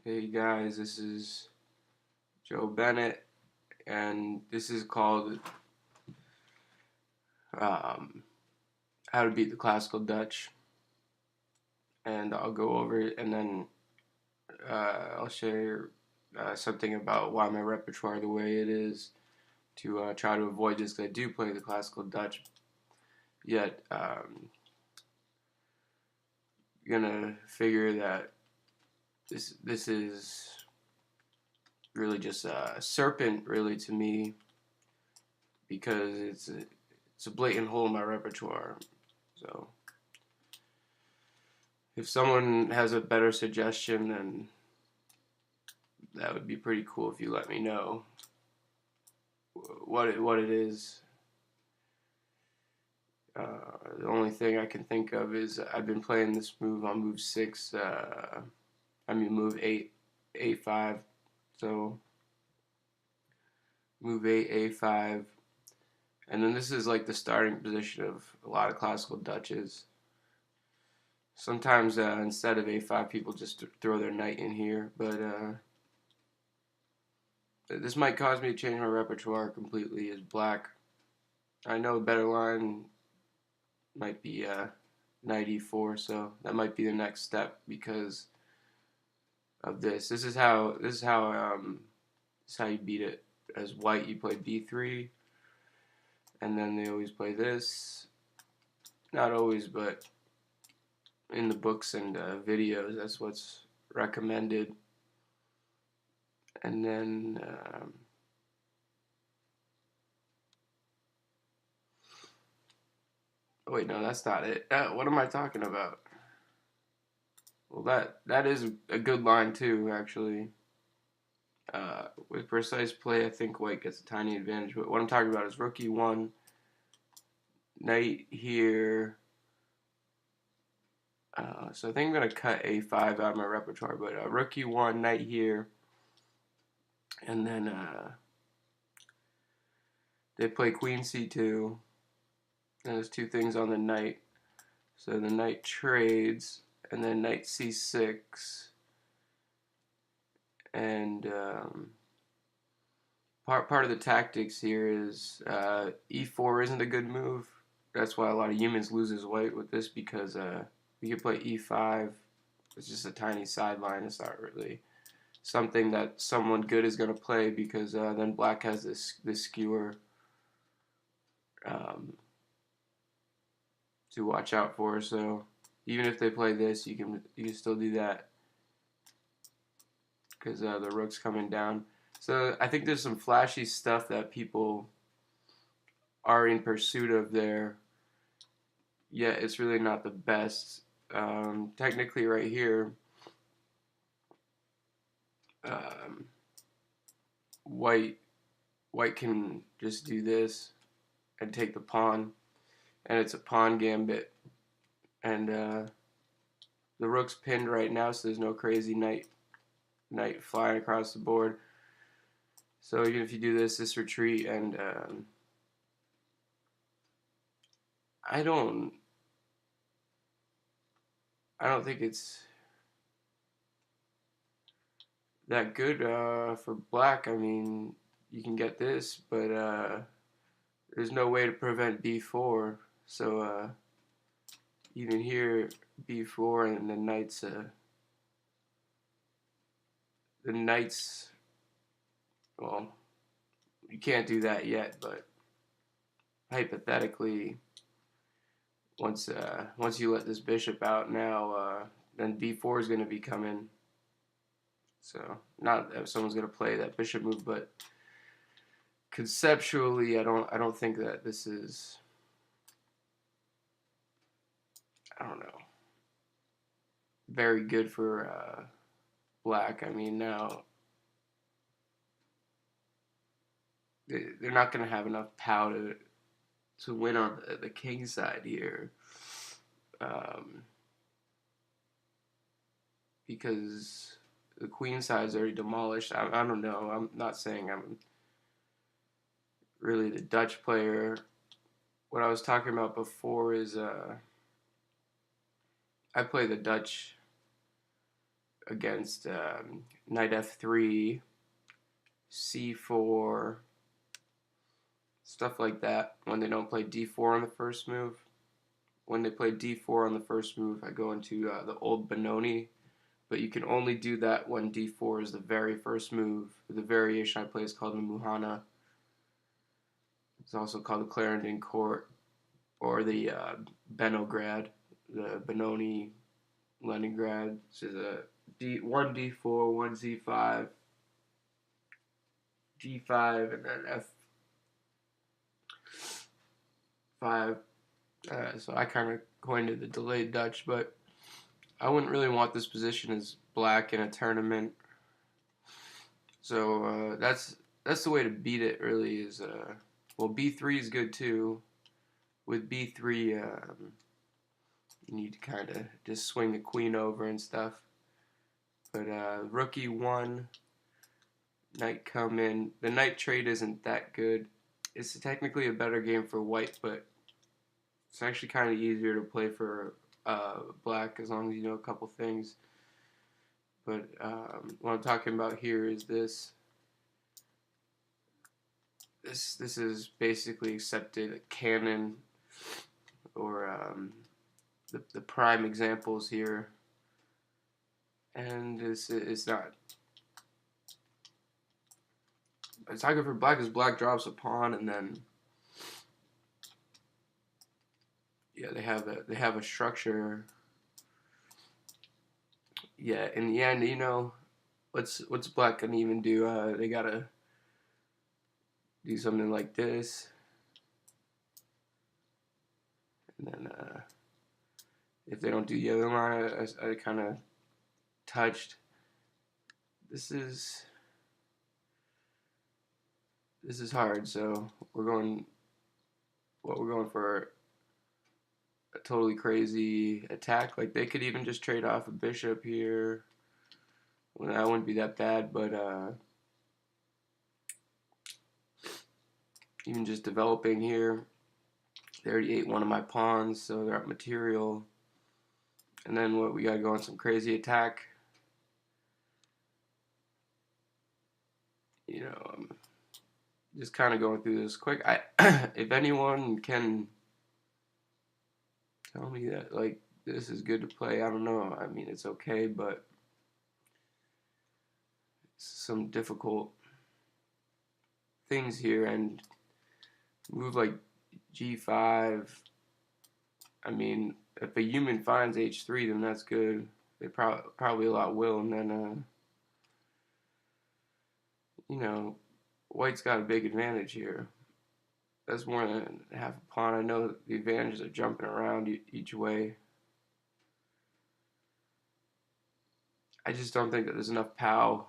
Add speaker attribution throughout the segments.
Speaker 1: Hey guys, this is Joe Bennett, and this is called um, How to Beat the Classical Dutch. And I'll go over it, and then I'll share something about why my repertoire the way it is to try to avoid this. 'Cause I do play the classical Dutch, yet gonna figure that this is really just a serpent, really to me, because it's a blatant hole in my repertoire. So if someone has a better suggestion, then that would be pretty cool if you let me know what it is. The only thing I can think of is I've been playing this move on move six. Move eight, A5. So move eight, A5, and then this is like the starting position of a lot of classical Dutches. Sometimes instead of A5, people just throw their knight in here, but this might cause me to change my repertoire completely as black. I know a better line might be knight e4, so that might be the next step because of this. This is how you beat it. As white, you play b3, and then they always play this. Not always, but in the books and videos, that's what's recommended. And then oh wait, no, that's not it. What am I talking about? Well, that is a good line too, actually. With precise play, I think white gets a tiny advantage. But what I'm talking about is rook e1, knight here. So I think I'm going to cut a5 out of my repertoire. But rook e1, knight here. And then they play queen c2. And there's two things on the knight. So the knight trades. And then knight c6. And part of the tactics here is e4 isn't a good move. That's why a lot of humans loses white with this because we could play e5. It's just a tiny sideline. It's not really something that someone good is going to play because then black has this skewer um, to watch out for. So even if they play this, you can still do that because the rook's coming down. So I think there's some flashy stuff that people are in pursuit of there. Yet it's really not the best. Technically, right here, um, white white can just do this and take the pawn, and it's a pawn gambit. And the rook's pinned right now, so there's no crazy knight flying across the board. So even if you do this retreat, and I don't I don't think it's that good for black. I mean, you can get this, but there's no way to prevent b4. So even here, b4, and the knight's well, you can't do that yet, but hypothetically, once you let this bishop out now, then b4 is going to be coming. So not that someone's going to play that bishop move, but conceptually, I don't think that this is, I don't know, very good for black. I mean, now they're not going to have enough power to win on the king side here, um, because the queen side is already demolished. I don't know. I'm not saying I'm really the Dutch player. What I was talking about before is I play the Dutch against knight f3, c4, stuff like that when they don't play d4 on the first move. When they play d4 on the first move, I go into the old Benoni, but you can only do that when d4 is the very first move. The variation I play is called the Muhana. It's also called the Clarendon Court, or the Benograd, the Benoni Leningrad. This is a one d4, one z5, g5, and then f5. So I kind of coined it the delayed Dutch, but I wouldn't really want this position as black in a tournament. So that's the way to beat it. Really is well, b3 is good too. With b3, you need to kind of just swing the queen over and stuff. But rook e1, knight come in. The knight trade isn't that good. It's technically a better game for white, but it's actually kind of easier to play for black as long as you know a couple things. But what I'm talking about here is this. This is basically accepted canon, or the prime examples here. And it's not. It's not good for black because black drops a pawn, and then yeah, they have a structure. Yeah, in the end, you know, what's black gonna even do? They gotta do something like this, and then if they don't do the other line, I kind of touched. This is hard, so we're going for a totally crazy attack. Like they could even just trade off a bishop here. Well, that wouldn't be that bad, but even just developing here, they already ate one of my pawns, so they're up material. And then what, we gotta go on some crazy attack. You know, just kind of going through this quick. If anyone can tell me that like this is good to play, I don't know. I mean, it's okay, but some difficult things here, and move like g5. I mean, if a human finds h3, then that's good. They probably a lot will, and then you know, white's got a big advantage here. That's more than half a pawn. I know the advantages are jumping around each way. I just don't think that there's enough pow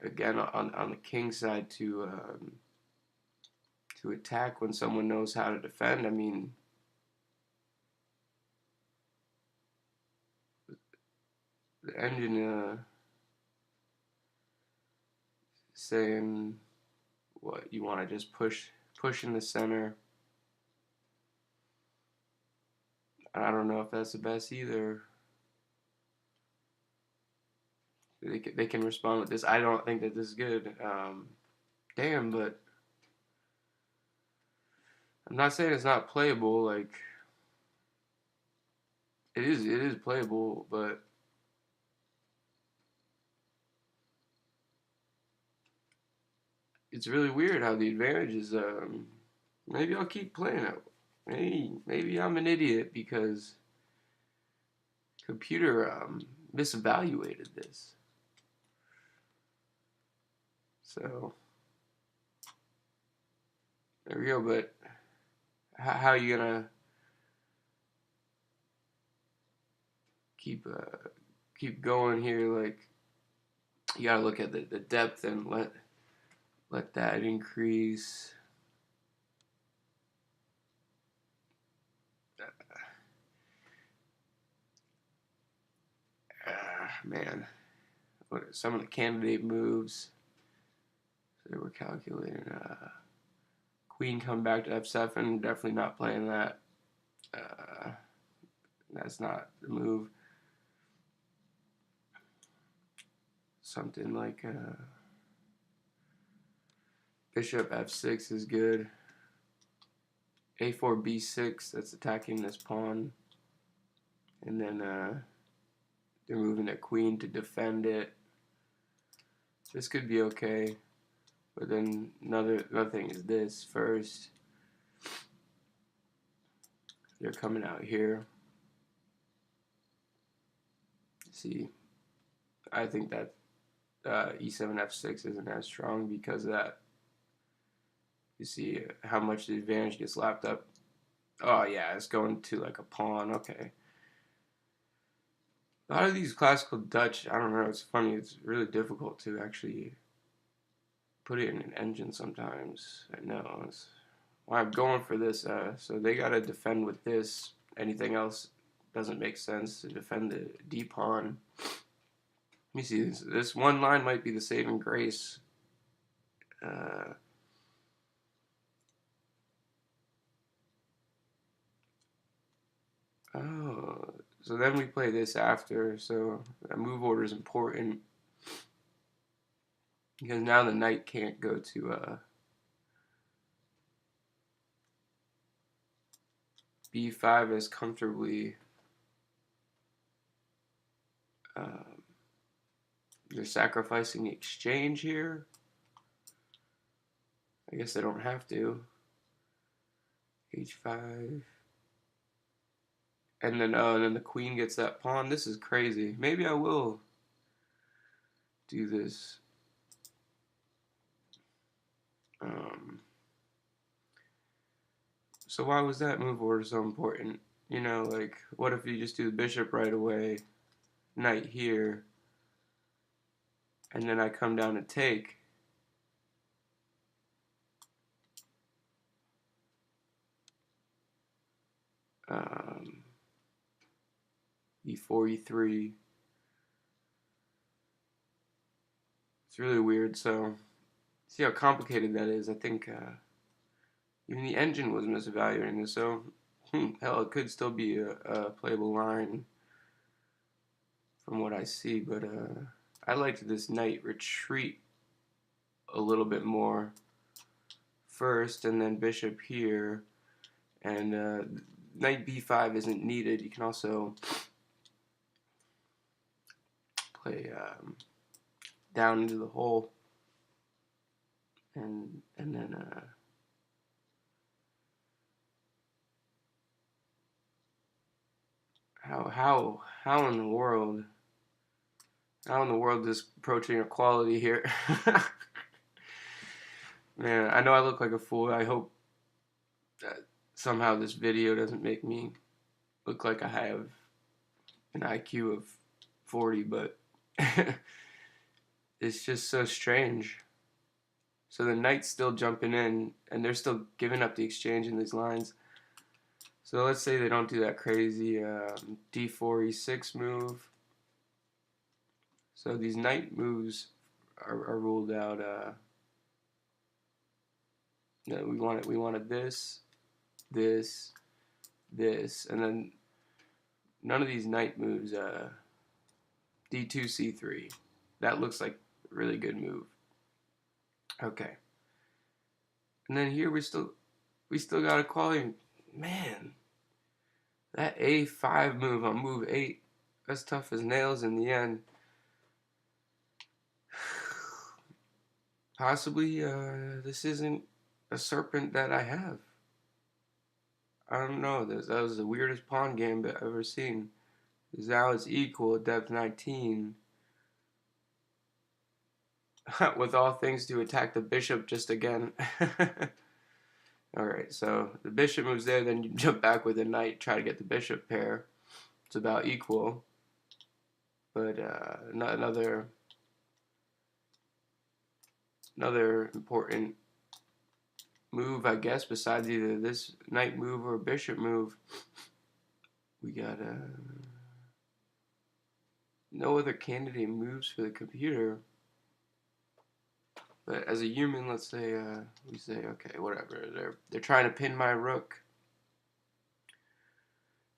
Speaker 1: again on the king side to attack when someone knows how to defend. I mean, the engine saying what you want to just push in the center. I don't know if that's the best either. They can respond with this. I don't think that this is good. Damn, but I'm not saying it's not playable. Like it is playable, but it's really weird how the advantage is. Maybe I'll keep playing it. Maybe I'm an idiot because computer misevaluated this. So there we go. But how are you gonna keep going here? Like you gotta look at the depth and let that increase. Man, what are some of the candidate moves? So they were calculating. Queen come back to f7. Definitely not playing that. That's not the move. something like bishop f6 is good. a4 b6, that's attacking this pawn, and then they're moving a queen to defend it. This could be okay, but then another thing is this. First, they're coming out here. See, I think that e7 f6 isn't as strong because of that. You see how much the advantage gets lapped up. Oh yeah, it's going to like a pawn. Okay. A lot of these classical Dutch, I don't know, it's funny, it's really difficult to actually put it in an engine sometimes. I know. It's why I'm going for this. So they got to defend with this. Anything else doesn't make sense to defend the d pawn. Let me see. This one line might be the saving grace. Oh, so then we play this after. So that move order is important because now the knight can't go to b5 as comfortably. They're sacrificing the exchange here. I guess they don't have to. h5. And then the queen gets that pawn. This is crazy. Maybe I will do this. So why was that move order so important? You know, like, what if you just do the bishop right away, knight here, and then I come down to take? E4, E3. It's really weird. So, see how complicated that is. I think even the engine was misevaluating this. So, hell, it could still be a playable line from what I see. But I liked this knight retreat a little bit more first, and then bishop here. And knight b5 isn't needed. You can also play down into the hole, and then how in the world is approaching equality here? Man, I know I look like a fool. I hope that somehow this video doesn't make me look like I have an IQ of 40, but it's just so strange. So the knight's still jumping in, and they're still giving up the exchange in these lines. So let's say they don't do that crazy d4, e6 move. So these knight moves are ruled out. We wanted this, this, this, and then none of these knight moves. D2, c3. That looks like a really good move. Okay. And then here we still got equality. Man, that a5 move on move 8, that's tough as nails in the end. Possibly this isn't a serpent that I have. I don't know. That was the weirdest pawn game I've ever seen. Now it's equal at depth 19. With all things to attack the bishop just again. Alright, so the bishop moves there, then you jump back with the knight, try to get the bishop pair. It's about equal. But another important move, I guess, besides either this knight move or bishop move. We got no other candidate moves for the computer. But as a human, let's say we say, okay, whatever. They're trying to pin my rook.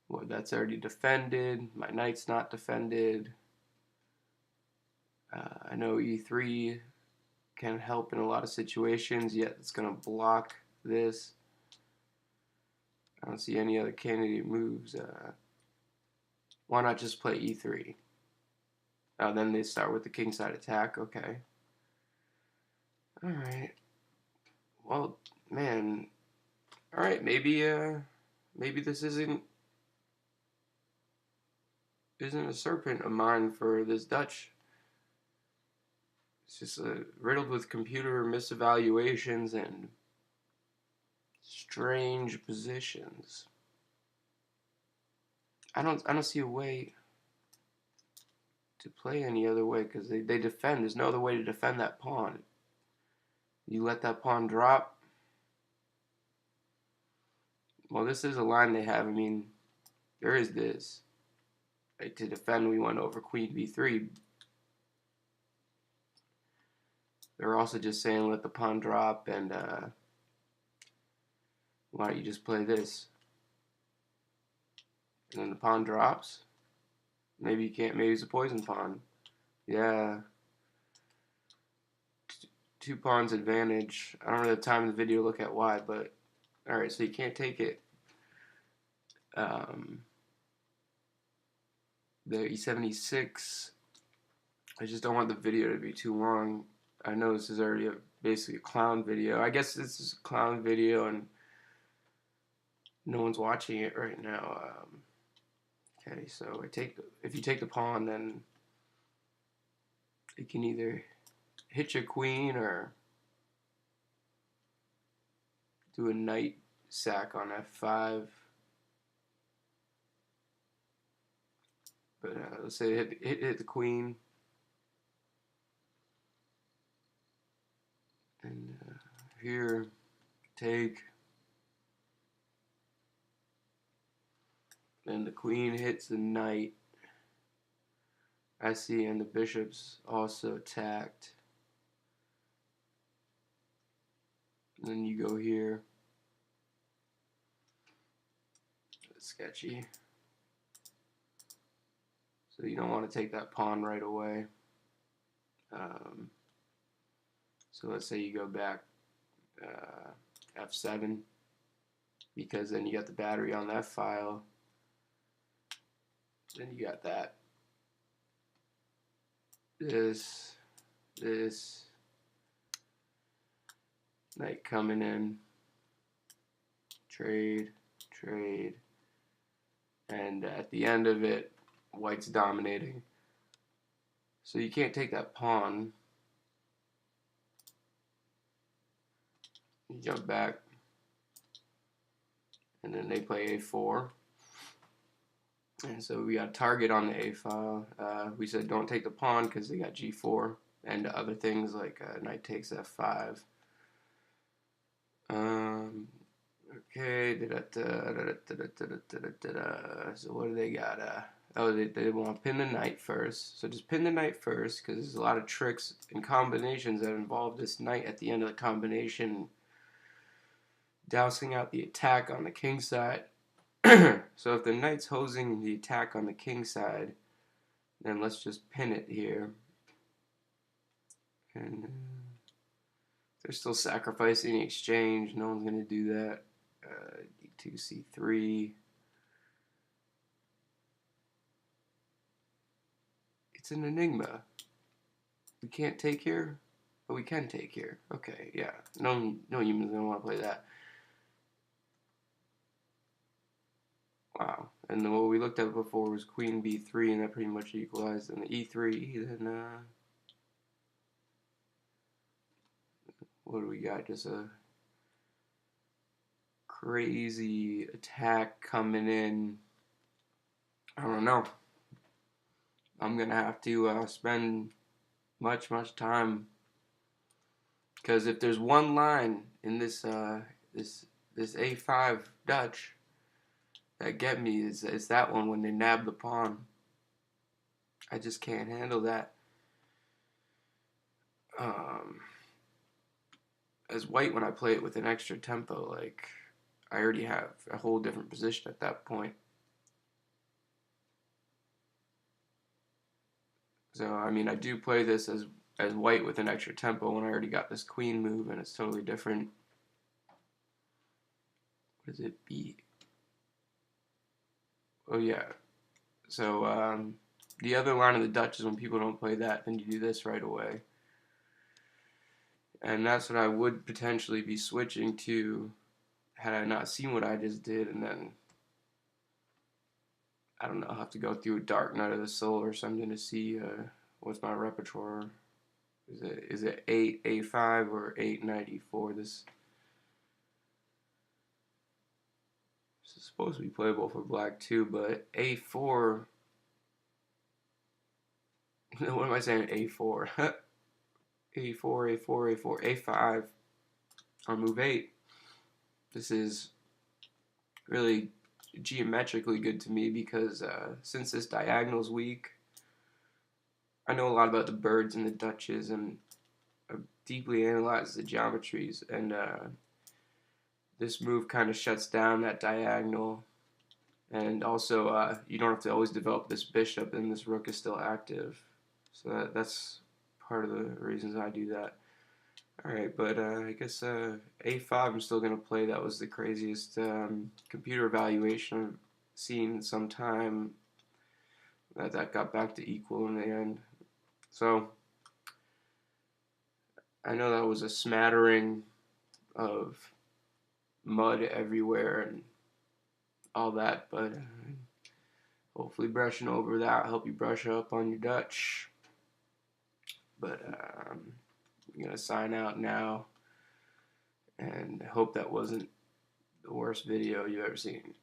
Speaker 1: Well, that's already defended. My knight's not defended. I know e3 can help in a lot of situations, yet it's going to block this. I don't see any other candidate moves. Why not just play e3? Then they start with the kingside attack. Okay. Alright. Well, man. Alright, maybe this isn't a serpent of mine for this Dutch. It's just riddled with computer misevaluations and strange positions. I don't see a way to play any other way because they defend. There's no other way to defend that pawn. You let that pawn drop. Well, this is a line they have. I mean, there is this. Right, to defend, we went over queen b3. They're also just saying let the pawn drop, and why don't you just play this? And then the pawn drops. Maybe you can't. Maybe it's a poison pawn. Yeah. Two pawns advantage. I don't really have time in the video to look at why, but alright, so you can't take it. The e76. I just don't want the video to be too long. I know this is already basically a clown video. I guess this is a clown video and no one's watching it right now. Okay, so if you take the pawn, then you can either hit your queen or do a knight sack on f5. But let's say hit the queen. And here, take. Then the queen hits the knight. I see, and the bishop's also attacked. And then you go here. That's sketchy. So you don't want to take that pawn right away. So let's say you go back f7, because then you got the battery on that file. Then you got that. This knight coming in. Trade. And at the end of it, white's dominating. So you can't take that pawn. You jump back. And then they play a4. And so we got target on the a file. We said don't take the pawn because they got g4 and other things like knight takes f5. Okay. So what do they got? Oh, they want to pin the knight first. So just pin the knight first because there's a lot of tricks and combinations that involve this knight at the end of the combination, dousing out the attack on the king side. So if the knight's hosing the attack on the king side, then let's just pin it here. And they're still sacrificing the exchange. No one's going to do that. d2, c3. It's an enigma. We can't take here, but we can take here. Okay, yeah. No human's going to want to play that. Wow. And then what we looked at before was queen b3, and that pretty much equalized. And the e3, then what do we got? Just a crazy attack coming in. I don't know. I'm gonna have to spend much time, because if there's one line in this this a5 Dutch that get me, is that one when they nab the pawn. I just can't handle that. As white, when I play it with an extra tempo, like, I already have a whole different position at that point. So, I mean, I do play this as white with an extra tempo when I already got this queen move, and it's totally different. What does it be? Oh, yeah. So, the other line of the Dutch is when people don't play that, then you do this right away. And that's what I would potentially be switching to had I not seen what I just did, and then I don't know, I'll have to go through Dark Night of the Soul or something to see what's my repertoire. Is it 8 A5 or 894? This is supposed to be playable for black too, but A4. What am I saying? A4. A4, A4, A4, A5 on move 8. This is really geometrically good to me because since this diagonal's weak, I know a lot about the birds and the Dutches, and I've deeply analyzed the geometries, and this move kind of shuts down that diagonal, and also you don't have to always develop this bishop, and this rook is still active, so that's part of the reasons I do that. Alright, but I guess A5 I'm still going to play. That was the craziest computer evaluation I've seen in some time. That got back to equal in the end. So, I know that was a smattering of mud everywhere and all that, but hopefully brushing over that help you brush up on your Dutch. But I'm going to sign out now and hope that wasn't the worst video you've ever seen.